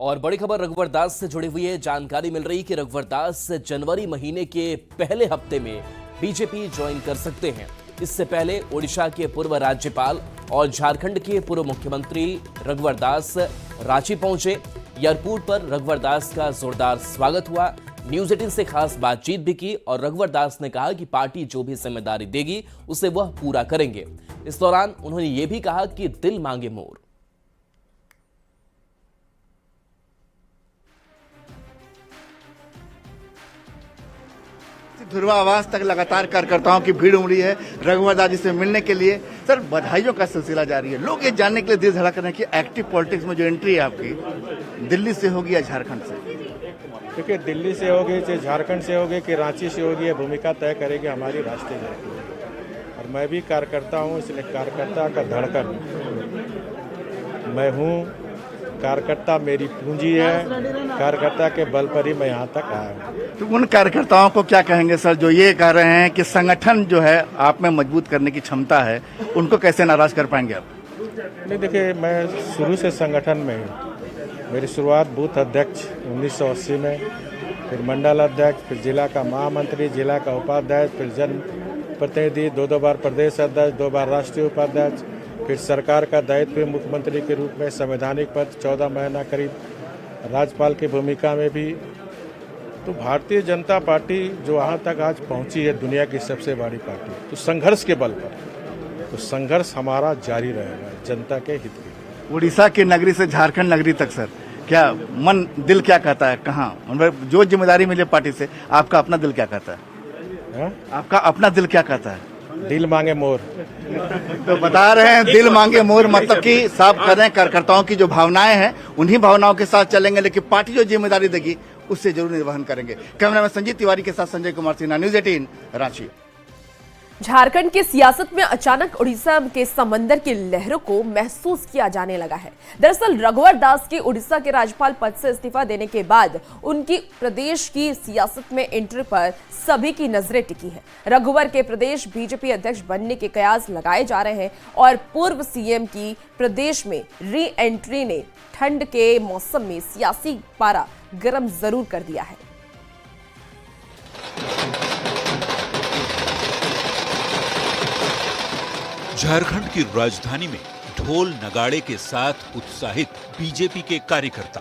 और बड़ी खबर रघुवर दास से जुड़ी हुई है। जानकारी मिल रही कि रघुवर दास जनवरी महीने के पहले हफ्ते में बीजेपी ज्वाइन कर सकते हैं। इससे पहले ओडिशा के पूर्व राज्यपाल और झारखंड के पूर्व मुख्यमंत्री रघुवर दास रांची पहुंचे। एयरपोर्ट पर रघुवर दास का जोरदार स्वागत हुआ। न्यूज 18 से खास बातचीत भी की और रघुवर दास ने कहा कि पार्टी जो भी जिम्मेदारी देगी उसे वह पूरा करेंगे। इस दौरान उन्होंने ये भी कहा कि दिल मांगे मोर। ध्रुवा आवास तक लगातार कार्यकर्ताओं की भीड़ उमड़ी है रघुवर दास जी से मिलने के लिए। सर, बधाइयों का सिलसिला जारी है। लोग ये जानने के लिए दिल धड़क रहे हैं कि एक्टिव पॉलिटिक्स में जो एंट्री है आपकी, दिल्ली से होगी या झारखंड से? देखिए, दिल्ली से होगी चाहे झारखंड से होगी कि रांची से होगी, भूमिका तय करेगी हमारी राष्ट्रीय पार्टी। और मैं भी कार्यकर्ता हूँ, इसलिए कार्यकर्ता का धड़कन मैं हूँ। कार्यकर्ता मेरी पूंजी है, कार्यकर्ता के बल पर ही मैं यहाँ तक आया हूँ। तो उन कार्यकर्ताओं को क्या कहेंगे सर जो ये कह रहे हैं कि संगठन जो है आप में मजबूत करने की क्षमता है, उनको कैसे नाराज कर पाएंगे आप? नहीं, देखिए, मैं शुरू से संगठन में हूँ। मेरी शुरुआत बूथ अध्यक्ष 1980 में, फिर मंडल अध्यक्ष, फिर जिला का महामंत्री, जिला का उपाध्यक्ष, फिर जन प्रतिनिधि, दो बार प्रदेश अध्यक्ष, 2 बार राष्ट्रीय उपाध्यक्ष, फिर सरकार का दायित्व मुख्यमंत्री के रूप में, संवैधानिक पद 14 महीना करीब राज्यपाल की भूमिका में भी। तो भारतीय जनता पार्टी जो वहाँ तक आज पहुँची है, दुनिया की सबसे बड़ी पार्टी, तो संघर्ष के बल पर, तो संघर्ष हमारा जारी रहेगा जनता के हित के लिए। उड़ीसा की नगरी से झारखंड नगरी तक सर, क्या मन दिल क्या कहता है? कहाँ मतलब जो जिम्मेदारी मिले पार्टी से, आपका अपना दिल क्या कहता है? आपका अपना दिल क्या कहता है? दिल मांगे मोर। तो बता रहे हैं दिल मांगे मोर, मतलब कि साफ कर रहे हैं कार्यकर्ताओं की जो भावनाएं हैं उन्हीं भावनाओं के साथ चलेंगे, लेकिन पार्टी जो जिम्मेदारी देगी उससे जरूर निर्वहन करेंगे। कैमरामैन संजीव तिवारी के साथ संजय कुमार सिन्हा, न्यूज 18 रांची। झारखंड की सियासत में अचानक उड़ीसा के समंदर की लहरों को महसूस किया जाने लगा है। दरअसल रघुवर दास के उड़ीसा के राज्यपाल पद से इस्तीफा देने के बाद उनकी प्रदेश की सियासत में एंट्री पर सभी की नजरें टिकी है। रघुवर के प्रदेश बीजेपी अध्यक्ष बनने के कयास लगाए जा रहे हैं और पूर्व सीएम की प्रदेश में री एंट्री ने ठंड के मौसम में सियासी पारा गर्म जरूर कर दिया है। झारखंड की राजधानी में ढोल नगाड़े के साथ उत्साहित बीजेपी के कार्यकर्ता।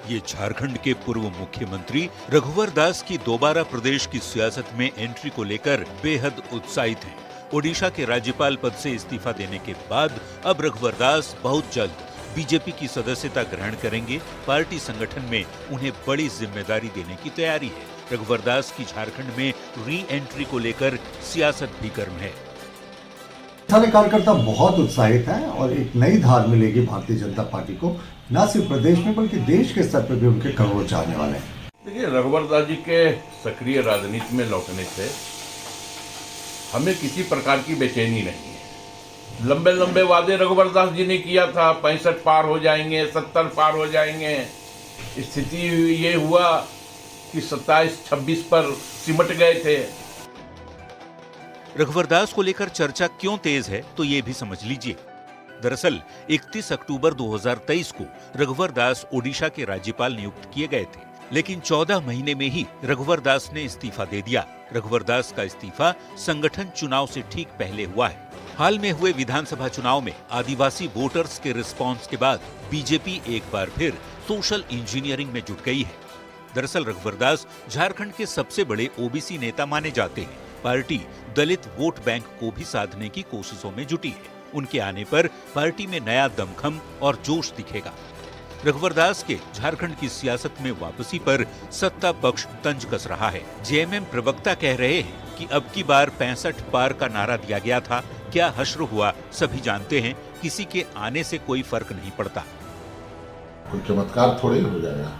ये झारखंड के पूर्व मुख्यमंत्री रघुवर दास की दोबारा प्रदेश की सियासत में एंट्री को लेकर बेहद उत्साहित हैं। ओडिशा के राज्यपाल पद से इस्तीफा देने के बाद अब रघुवर दास बहुत जल्द बीजेपी की सदस्यता ग्रहण करेंगे। पार्टी संगठन में उन्हें बड़ी जिम्मेदारी देने की तैयारी है। रघुवर दास की झारखंड में री एंट्री को लेकर सियासत भी गर्म है। सारे कार्यकर्ता बहुत उत्साहित हैं और एक नई धार मिलेगी भारतीय जनता पार्टी को, न सिर्फ प्रदेश में बल्कि देश के स्तर पर भी उनके करोड़ चाहने वाले हैं। देखिए, रघुवर दास जी के सक्रिय राजनीति में लौटने से हमें किसी प्रकार की बेचैनी नहीं है। लंबे लंबे वादे रघुवर दास जी ने किया था, 65 पार हो जाएंगे, 70 पार हो जाएंगे। स्थिति ये हुआ कि 27-26 पर सिमट गए थे। रघुवर दास को लेकर चर्चा क्यों तेज है तो ये भी समझ लीजिए। दरअसल 31 अक्टूबर 2023 को रघुवर दास ओडिशा के राज्यपाल नियुक्त किए गए थे, लेकिन 14 महीने में ही रघुवर दास ने इस्तीफा दे दिया। रघुवर दास का इस्तीफा संगठन चुनाव से ठीक पहले हुआ है। हाल में हुए विधानसभा चुनाव में आदिवासी वोटर्स के रिस्पांस के बाद बीजेपी एक बार फिर सोशल इंजीनियरिंग में जुट गई है। दरअसल रघुवर दास झारखंड के सबसे बड़े ओबीसी नेता माने जाते हैं। पार्टी दलित वोट बैंक को भी साधने की कोशिशों में जुटी है। उनके आने पर पार्टी में नया दमखम और जोश दिखेगा। रघुवर दास के झारखंड की सियासत में वापसी पर सत्ता पक्ष तंज कस रहा है। जेएमएम प्रवक्ता कह रहे हैं कि अब की बार 65 पार का नारा दिया गया था, क्या हश्र हुआ सभी जानते हैं, किसी के आने से कोई फर्क नहीं पड़ता। कोई चमत्कार थोड़े हो जाएगा।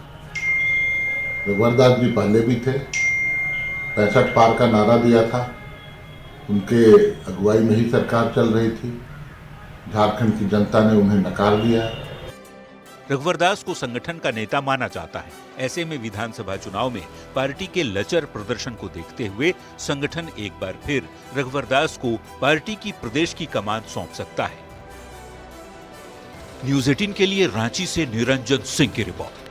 रघुवर दास जी पहले भी थे, 65 पार का नारा दिया था, उनके अगुवाई में ही सरकार चल रही थी। झारखंड की जनता ने उन्हें नकार दिया। रघुवर दास को संगठन का नेता माना जाता है। ऐसे में विधानसभा चुनाव में पार्टी के लचर प्रदर्शन को देखते हुए संगठन एक बार फिर रघुवर दास को पार्टी की प्रदेश की कमान सौंप सकता है। न्यूज 18 के लिए रांची से निरंजन सिंह की रिपोर्ट।